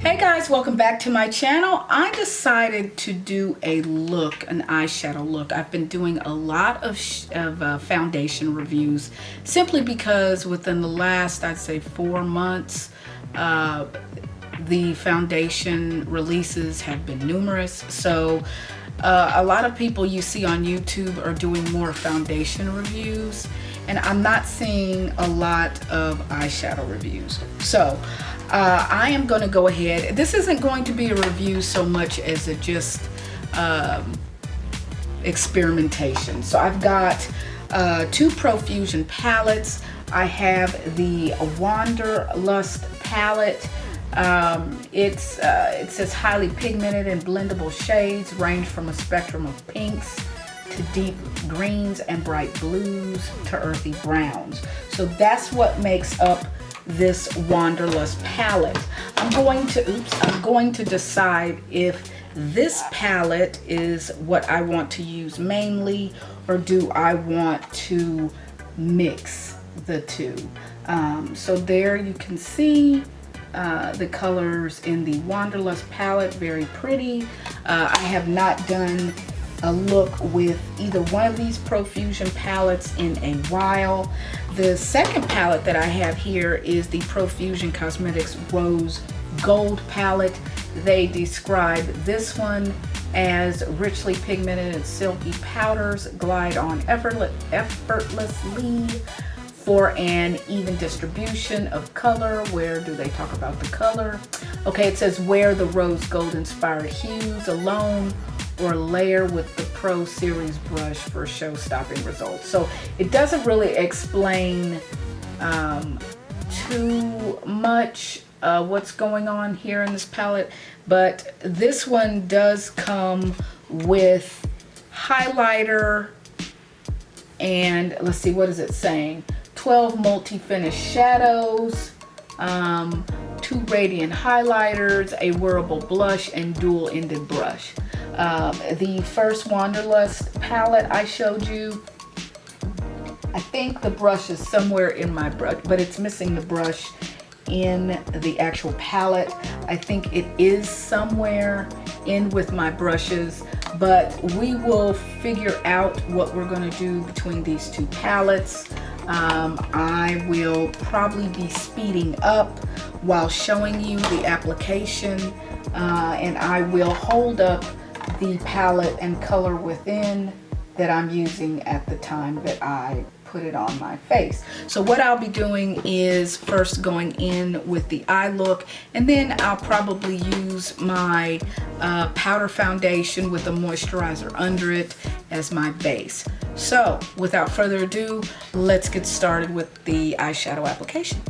Hey guys, welcome back to my channel. I decided to do a look, an eyeshadow look. I've been doing a lot of foundation reviews simply because within the last, I'd say 4 months, the foundation releases have been numerous. So a lot of people you see on YouTube are doing more foundation reviews, and I'm not seeing a lot of eyeshadow reviews. So I am going to go ahead. This isn't going to be a review so much as a just experimentation. So I've got 2 Profusion palettes. I have the Wanderlust palette. It says highly pigmented and blendable shades range from a spectrum of pinks to deep greens and bright blues to earthy browns. So that's what makes up this Wanderlust palette. I'm going to decide if this palette is what I want to use mainly, or do I want to mix the two. So there you can see the colors in the Wanderlust palette, very pretty. I have not done a look with either one of these Profusion palettes in a while. The second palette that I have here is the Profusion Cosmetics Rosegold palette. They describe this one as richly pigmented and silky powders glide on effortlessly for an even distribution of color. Where do they talk about the color? Okay, it says wear the rose gold inspired hues alone or layer with the Pro Series brush for show-stopping results. So it doesn't really explain too much what's going on here in this palette, but this one does come with highlighter and let's see, what is it saying? 12 multi-finish shadows, 2 radiant highlighters, a wearable blush, and dual-ended brush. The first Wanderlust palette I showed you, I think the brush is somewhere in my brush, but it's missing the brush in the actual palette. I think it is somewhere in with my brushes, but we will figure out what we're going to do between these 2 palettes. I will probably be speeding up while showing you the application, and I will hold up the palette and color within that I'm using at the time that I put it on my face. So what I'll be doing is first going in with the eye look, and then I'll probably use my powder foundation with a moisturizer under it as my base. So without further ado, let's get started with the eyeshadow application.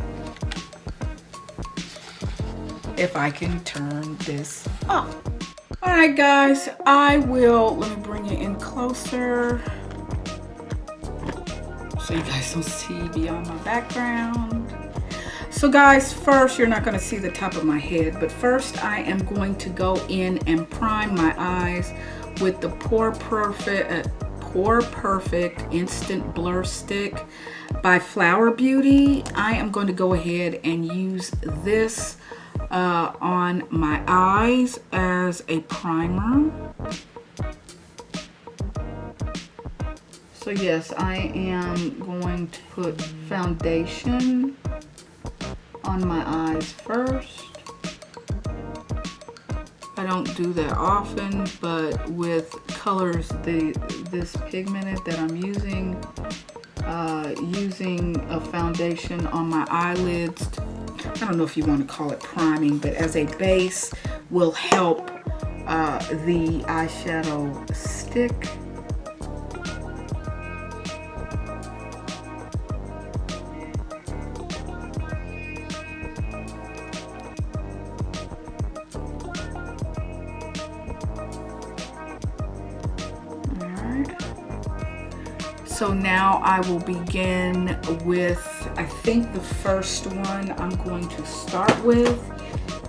If I can turn this off. All right guys, let me bring you in closer so you guys don't see beyond my background. So guys, first, you're not going to see the top of my head, but first I am going to go in and prime my eyes with the Pore Perfect Instant Blur Stick by Flower Beauty. I am going to go ahead and use this on my eyes as a primer. So yes, I am going to put foundation on my eyes first. I don't do that often, but with colors this pigmented that I'm using a foundation on my eyelids, I don't know if you want to call it priming, but as a base will help the eyeshadow stick. So now I will begin with, I think the first one I'm going to start with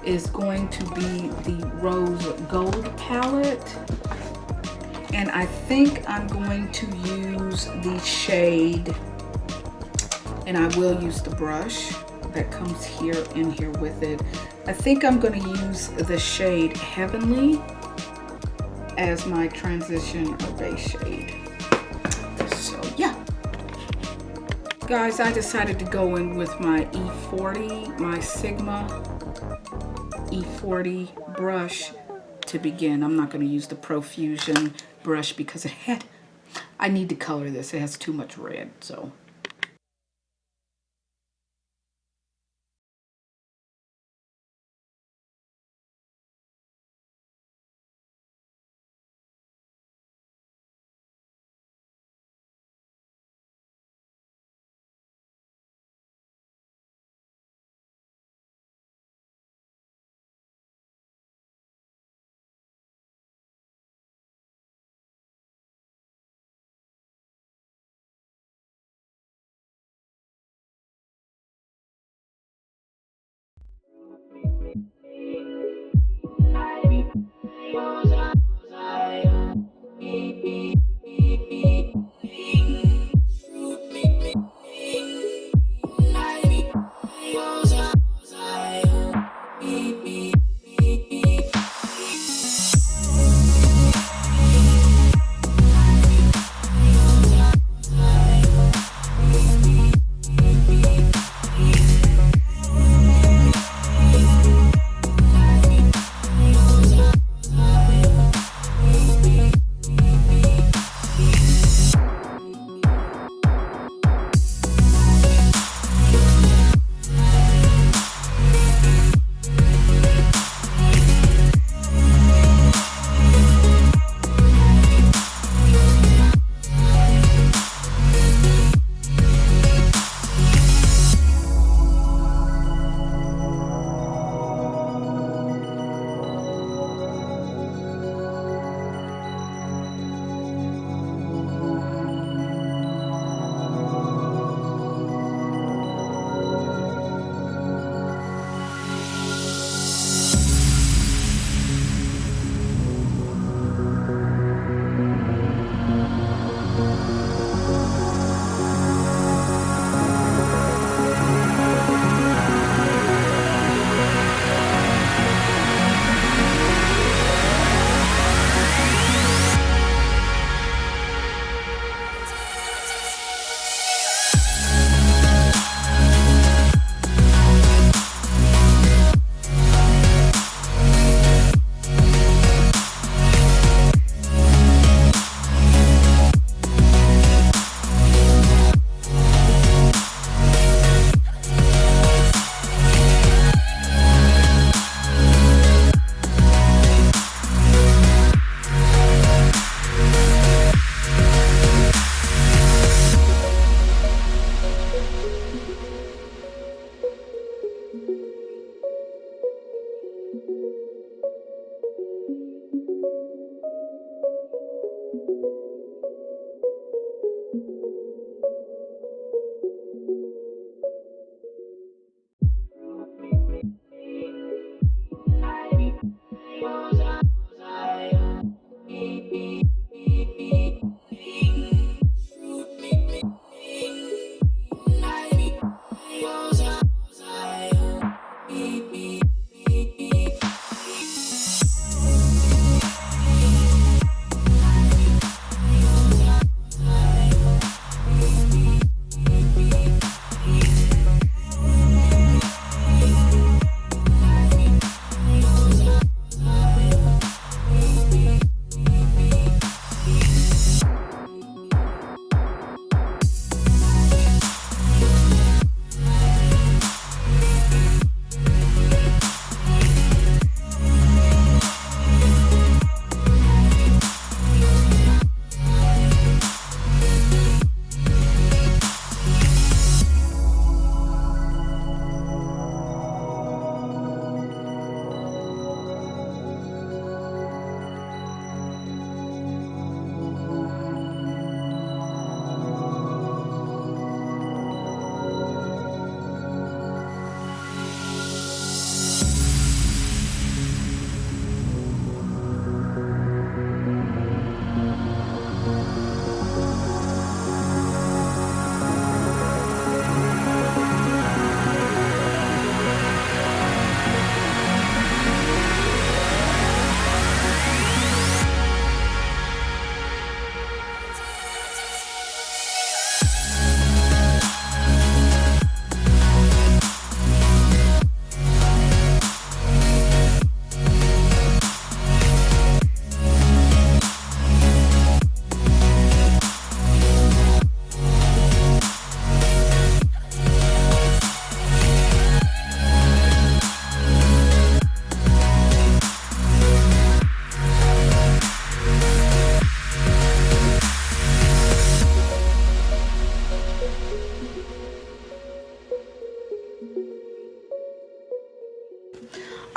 is going to be the Rosegold palette. And I think I'm going to use the shade, and I will use the brush, that comes here in here with it. I think I'm going to use the shade Heavenly as my transition or base shade. So yeah. Guys, I decided to go in with my E40, my Sigma E40 brush to begin. I'm not going to use the Profusion brush because I need to color this. It has too much red, so.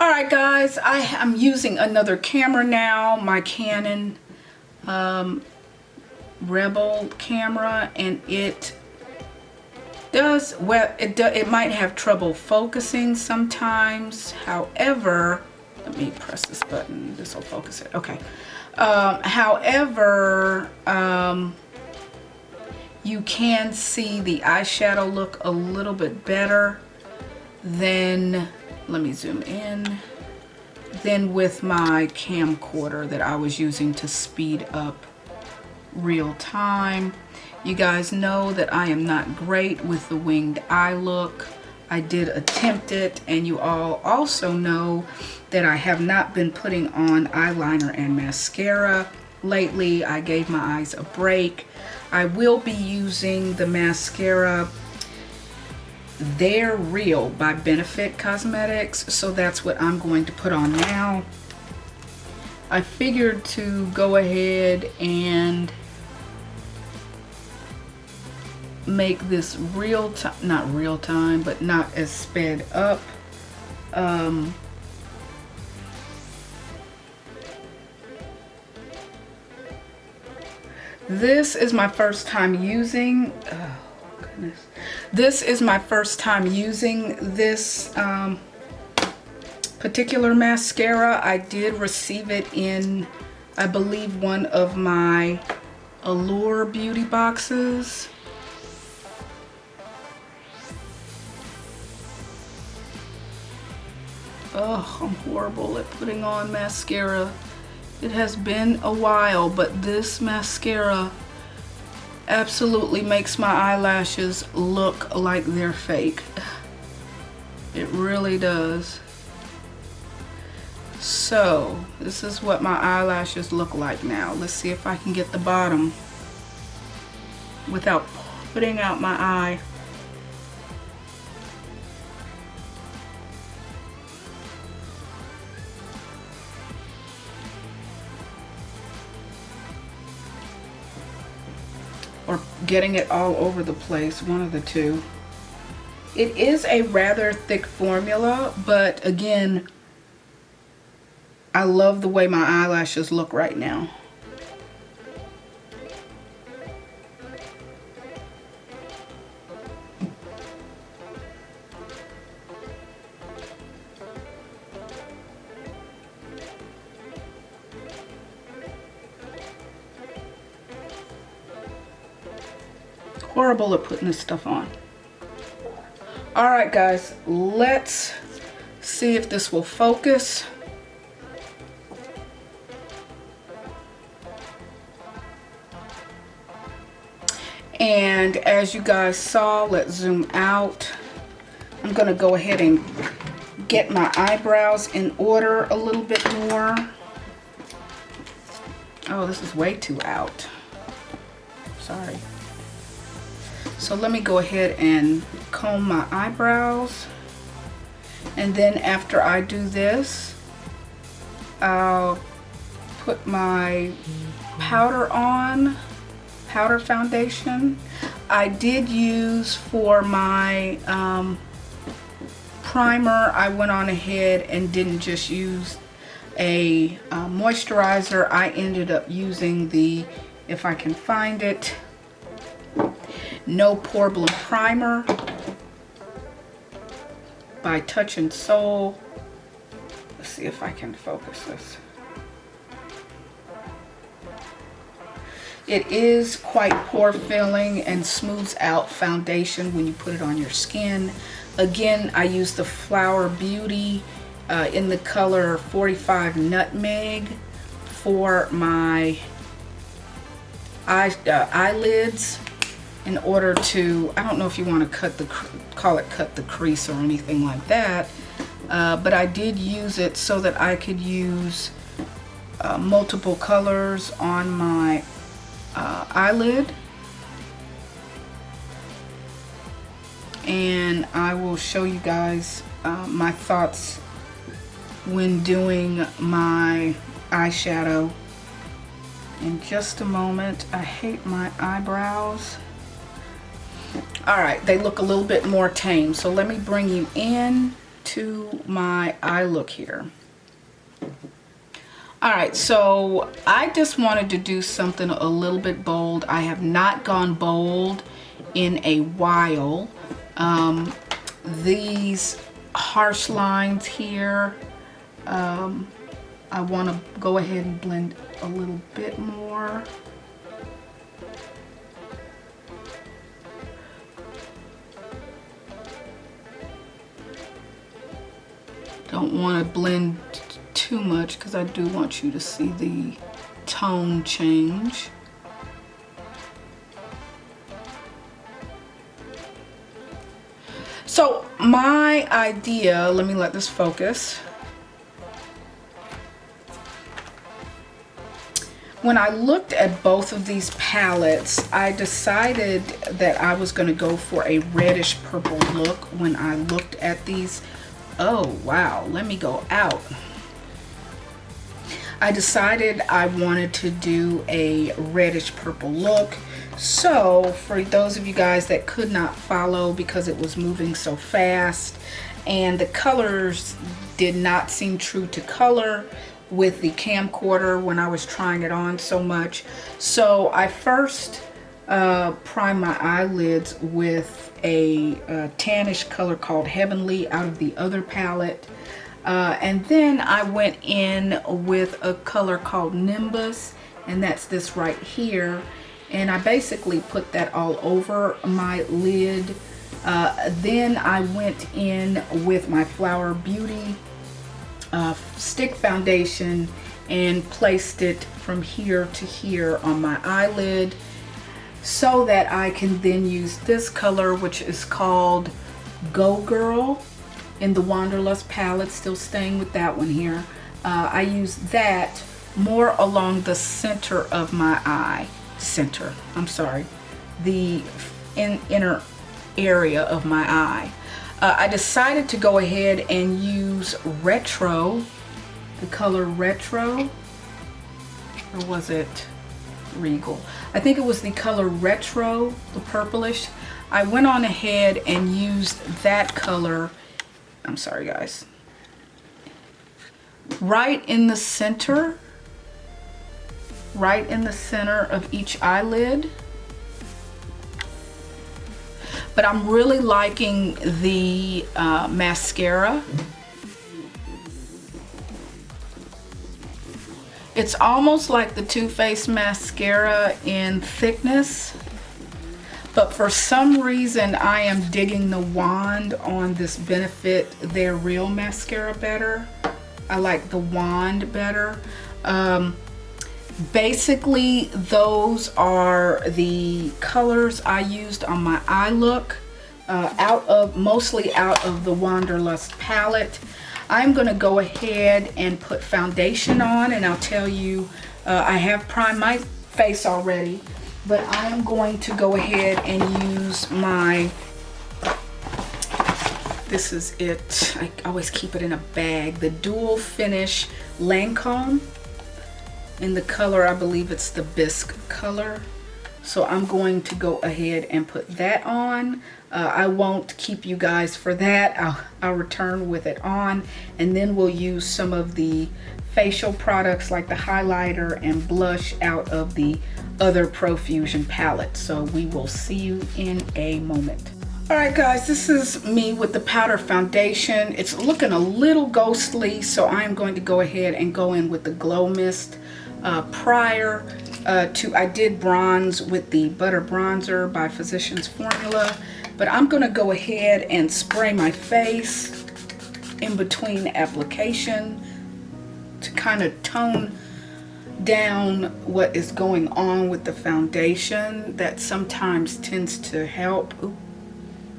All right, guys, I'm using another camera now, my Canon Rebel camera, and it does, well, it might have trouble focusing sometimes. However, let me press this button, this will focus it. Okay. However, you can see the eyeshadow look a little bit better than, let me zoom in, than with my camcorder that I was using to speed up real time. You guys know that I am not great with the winged eye look. I did attempt it, and you all also know that I have not been putting on eyeliner and mascara lately. I gave my eyes a break. I will be using the mascara They're Real by Benefit Cosmetics, so that's what I'm going to put on now. I figured to go ahead and make this real time, not real time, but not as sped up. This is my first time using, oh goodness. This is my first time using this particular mascara. I did receive it in, I believe, one of my Allure beauty boxes. Oh, I'm horrible at putting on mascara. It has been a while, but this mascara absolutely makes my eyelashes look like they're fake. It really does. So, this is what my eyelashes look like now. Let's see if I can get the bottom without putting out my eye. Or getting it all over the place, one of the two. It is a rather thick formula, but again, I love the way my eyelashes look right now. Horrible at putting this stuff on. All right, guys, let's see if this will focus. And as you guys saw, let's zoom out. I'm gonna go ahead and get my eyebrows in order a little bit more. Oh, this is way too out. Sorry. So let me go ahead and comb my eyebrows. And then after I do this, I'll put my powder on, powder foundation. I did use for my primer, I went on ahead and didn't just use a moisturizer. I ended up using the, if I can find it, No Porblem primer by Touch and Soul. Let's see if I can focus this. It is quite pore filling and smooths out foundation when you put it on your skin. Again, I use the Flower Beauty in the color 45 Nutmeg for my eyelids, in order to, I don't know if you want to cut the crease or anything like that, but I did use it so that I could use multiple colors on my eyelid. And I will show you guys my thoughts when doing my eyeshadow in just a moment. I hate my eyebrows. All right, they look a little bit more tame, so let me bring you in to my eye look here. All right, so I just wanted to do something a little bit bold. I have not gone bold in a while. These harsh lines here, I want to go ahead and blend a little bit more. Don't want to blend too much because I do want you to see the tone change. So my idea, let me let this focus. When I looked at both of these palettes, I decided that I was going to go for a reddish purple look when I looked at these. Oh wow, let me go out. I decided I wanted to do a reddish purple look. So for those of you guys that could not follow because it was moving so fast and the colors did not seem true to color with the camcorder when I was trying it on so much. So I first primed my eyelids with a tannish color called Heavenly out of the other palette. And then I went in with a color called Nimbus, and that's this right here. And I basically put that all over my lid. Then I went in with my Flower Beauty stick foundation and placed it from here to here on my eyelid so that I can then use this color, which is called Go Girl in the Wanderlust palette, still staying with that one here. I use that more along the center of my eye. The inner area of my eye. I decided to go ahead and use Retro, the color Retro, or was it Regal? I think it was the color Retro, the purplish. I went on ahead and used that color, I'm sorry guys, right in the center of each eyelid. But I'm really liking the mascara. It's almost like the Too Faced mascara in thickness, but for some reason I am digging the wand on this Benefit They're Real mascara better. I like the wand better. Basically, those are the colors I used on my eye look, mostly out of the Wanderlust palette. I'm going to go ahead and put foundation on, and I'll tell you, I have primed my face already, but I am going to go ahead and use my, this is it, I always keep it in a bag, the Dual Finish Lancome. In the color, I believe it's the Bisque color. So I'm going to go ahead and put that on. I won't keep you guys for that. I'll return with it on, and then we'll use some of the facial products like the highlighter and blush out of the other Profusion palette. So we will see you in a moment. All right guys, this is me with the powder foundation. It's looking a little ghostly, so I'm going to go ahead and go in with the Glow Mist. Prior to, I did bronze with the Butter Bronzer by Physicians Formula, but I'm going to go ahead and spray my face in between application to kind of tone down what is going on with the foundation. That sometimes tends to help. Ooh,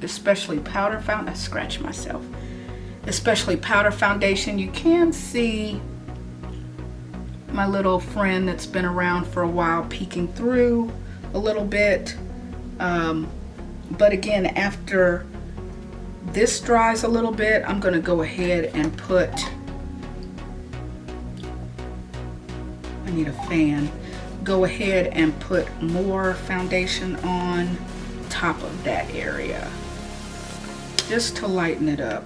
especially powder foundation. I scratched myself. Especially powder foundation. You can see my little friend that's been around for a while peeking through a little bit. But again, after this dries a little bit, I'm going to go ahead and put, I need a fan, go ahead and put more foundation on top of that area just to lighten it up.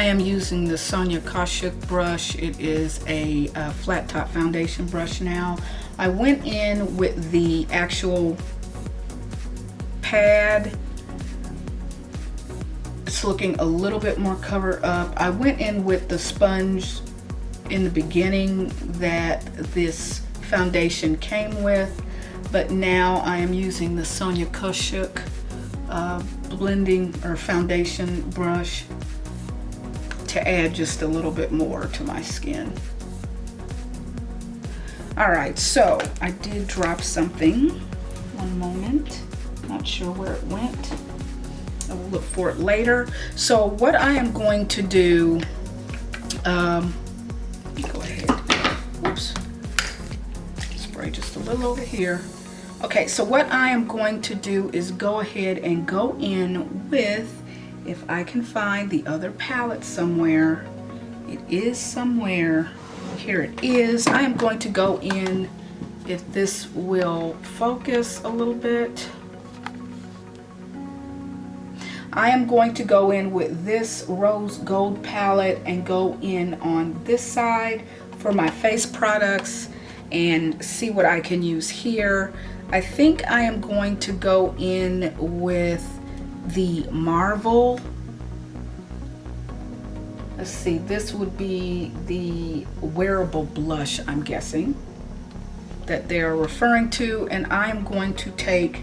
I am using the Sonia Kashuk brush. It is a flat top foundation brush now. I went in with the actual pad. It's looking a little bit more covered up. I went in with the sponge in the beginning that this foundation came with, but now I am using the Sonia Kashuk blending or foundation brush to add just a little bit more to my skin. All right, so I did drop something. One moment, not sure where it went. I will look for it later. So what I am going to do, go ahead, whoops, spray just a little over here. Okay, so what I am going to do is go ahead and go in with, if I can find the other palette somewhere. It is somewhere. Here it is. I am going to go in, if this will focus a little bit. I am going to go in with this Rosegold palette and go in on this side for my face products and see what I can use here. I think I am going to go in with the Marvel. Let's see, this would be the wearable blush, I'm guessing, that they're referring to, and I'm going to take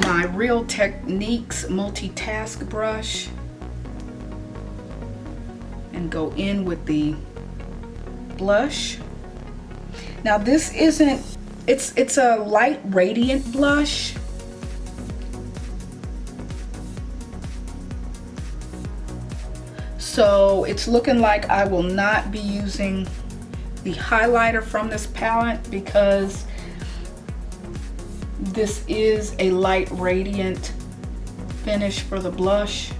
my Real Techniques multitask brush and go in with the blush. Now this isn't, it's a light radiant blush. So it's looking like I will not be using the highlighter from this palette because this is a light radiant finish for the blush.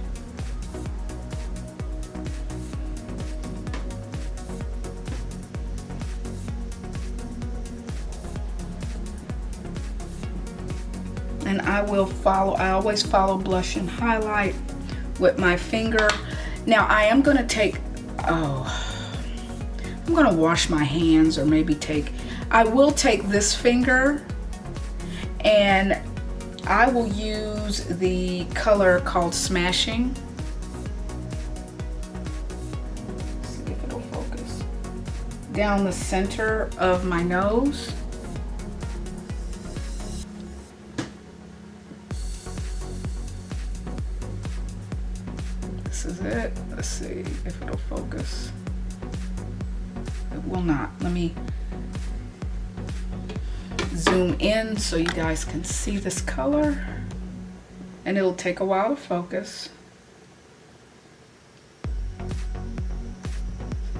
And I always follow blush and highlight with my finger. Now I am gonna take, I'm gonna wash my hands, or maybe I will take this finger and I will use the color called Smashing. Let's see if it'll focus. Down the center of my nose. This is it. Let's see if it'll focus. It will not. Let me zoom in so you guys can see this color, and it'll take a while to focus.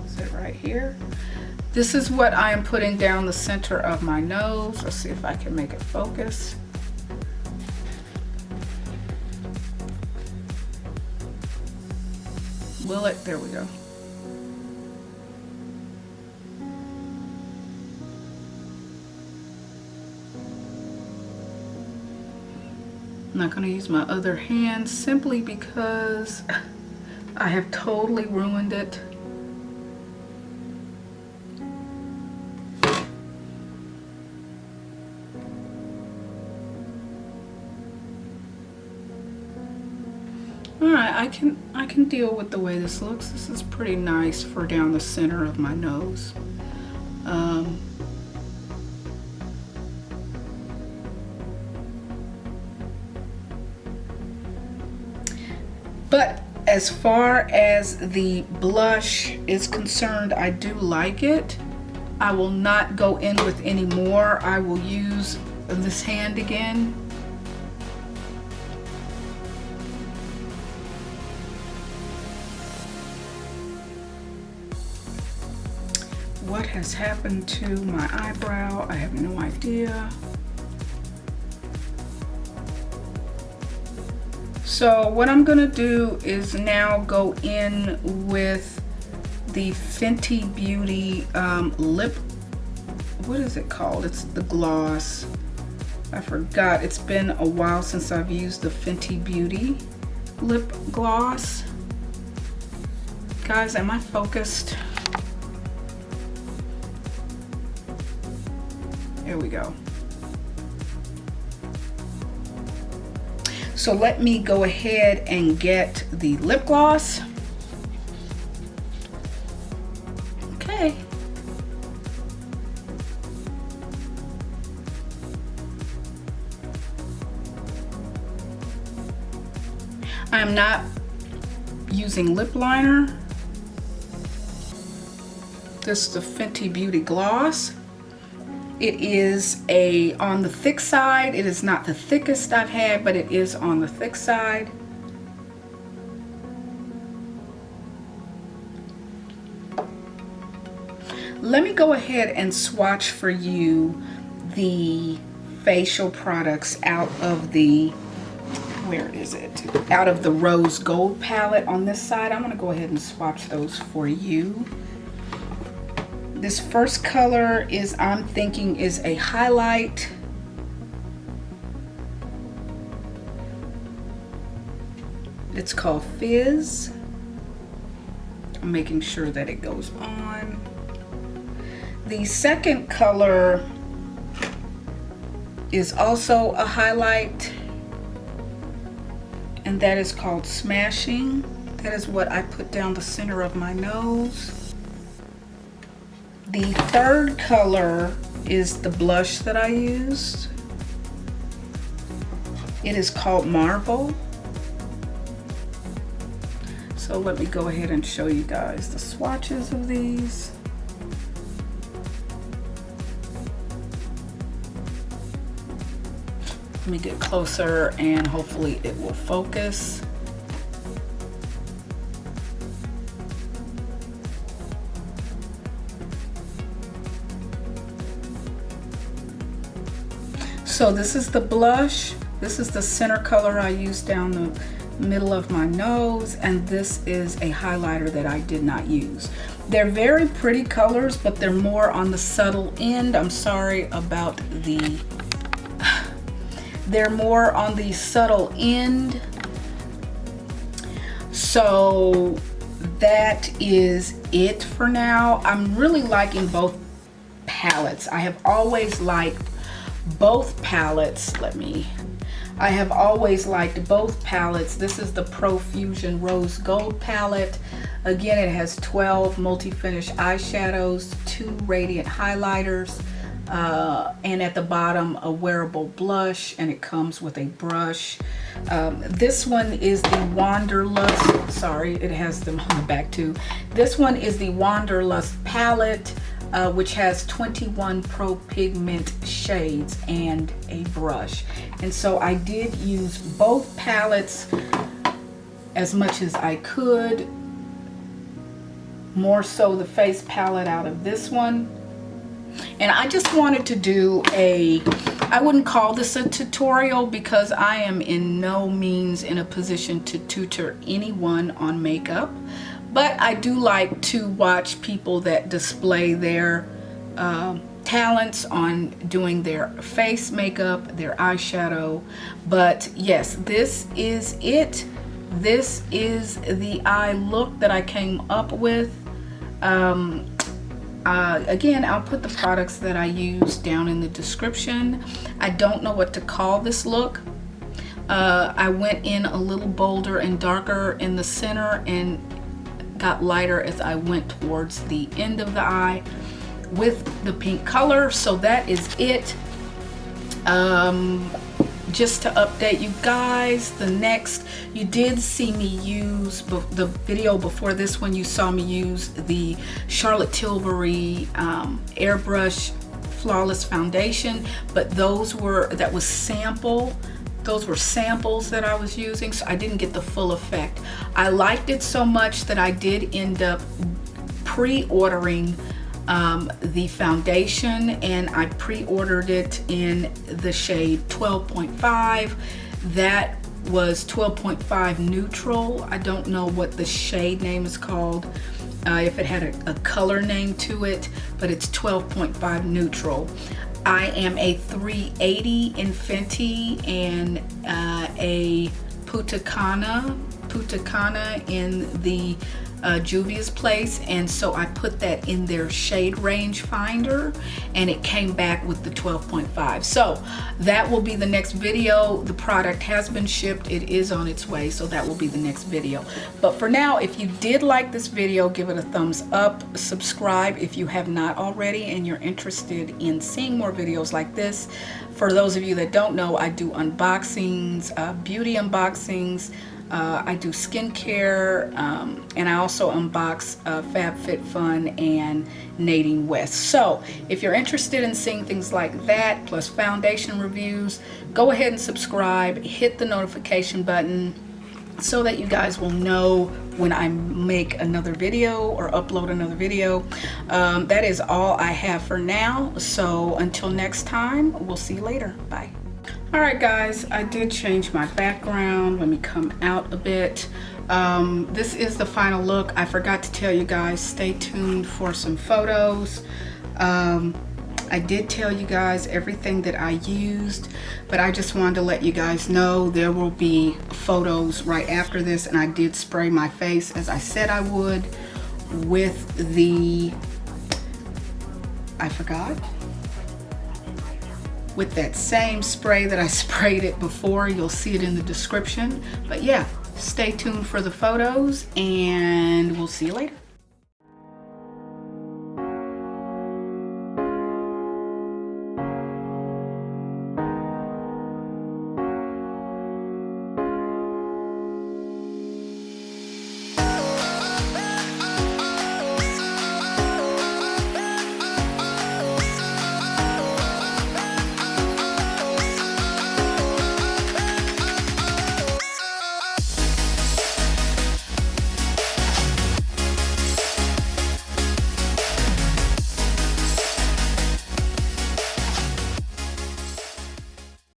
Is it right here? This is what I am putting down the center of my nose. Let's see if I can make it focus. Will it? There we go. I'm not going to use my other hand simply because I have totally ruined it. Alright, I can deal with the way this looks. This is pretty nice for down the center of my nose. But as far as the blush is concerned, I do like it. I will not go in with any more. I will use this hand again. What has happened to my eyebrow? I have no idea. So what I'm gonna do is now go in with the Fenty Beauty lip, what is it called? It's the gloss. I forgot, it's been a while since I've used the Fenty Beauty lip gloss. Guys, am I focused? There we go. So let me go ahead and get the lip gloss. Okay. I'm not using lip liner. This is the Fenty Beauty Gloss. It is on the thick side. It is not the thickest I've had, but it is on the thick side. Let me go ahead and swatch for you the facial products out of the, where is it? Out of the Rosegold palette on this side. I'm gonna go ahead and swatch those for you. This first color is, I'm thinking, is a highlight. It's called Fizz. I'm making sure that it goes on. The second color is also a highlight, and that is called Smashing. That is what I put down the center of my nose. The third color is the blush that I used. It is called Marble. So let me go ahead and show you guys the swatches of these. Let me get closer and hopefully it will focus. So this is the blush. This is the center color I used down the middle of my nose, and this is a highlighter that I did not use. They're very pretty colors, but they're more on the subtle end. I'm sorry about the, they're more on the subtle end. So that is it for now. I'm really liking both palettes. I have always liked both palettes. I have always liked both palettes. This is the Profusion Rosegold palette. Again, it has 12 multi-finish eyeshadows, 2 radiant highlighters, and at the bottom a wearable blush, and it comes with a brush. This one is the Wanderlust, sorry, it has them on the back too. This one is the Wanderlust palette, which has 21 Pro Pigment shades and a brush. And so I did use both palettes as much as I could, more so the face palette out of this one. And I just wanted to do I wouldn't call this a tutorial because I am in no means in a position to tutor anyone on makeup. But I do like to watch people that display their talents on doing their face makeup, their eyeshadow. But yes, this is it. This is the eye look that I came up with. Again, I'll put the products that I use down in the description. I don't know what to call this look. I went in a little bolder and darker in the center and got lighter as I went towards the end of the eye with the pink color. So that is it. Just to update you guys, you did see me use the video before this one. You saw me use the Charlotte Tilbury airbrush flawless foundation, but those were samples that I was using, so I didn't get the full effect. I liked it so much that I did end up pre-ordering the foundation, and I pre-ordered it in the shade 12.5. That was 12.5 neutral. I don't know what the shade name is called, if it had a color name to it, but it's 12.5 neutral. I am a 380 in Fenty and a Puta Cana in the Juvia's Place, and so I put that in their shade range finder, and it came back with the 12.5. So that will be the next video. The product has been shipped, it is on its way, so that will be the next video. But for now, if you did like this video, give it a thumbs up, subscribe if you have not already and you're interested in seeing more videos like this. For those of you that don't know, I do unboxings, beauty unboxings, I do skincare, and I also unbox FabFitFun and Nadine West. So if you're interested in seeing things like that, plus foundation reviews, go ahead and subscribe, hit the notification button so that you guys will know when I make another video or upload another video. That is all I have for now. So until next time, we'll see you later. Bye. All right, guys, I did change my background. Let me come out a bit. This is the final look. I forgot to tell you guys, stay tuned for some photos. I did tell you guys everything that I used, but I just wanted to let you guys know there will be photos right after this, and I did spray my face as I said I would with the, I forgot, with that same spray that I sprayed it before. You'll see it in the description. But yeah, stay tuned for the photos, and we'll see you later.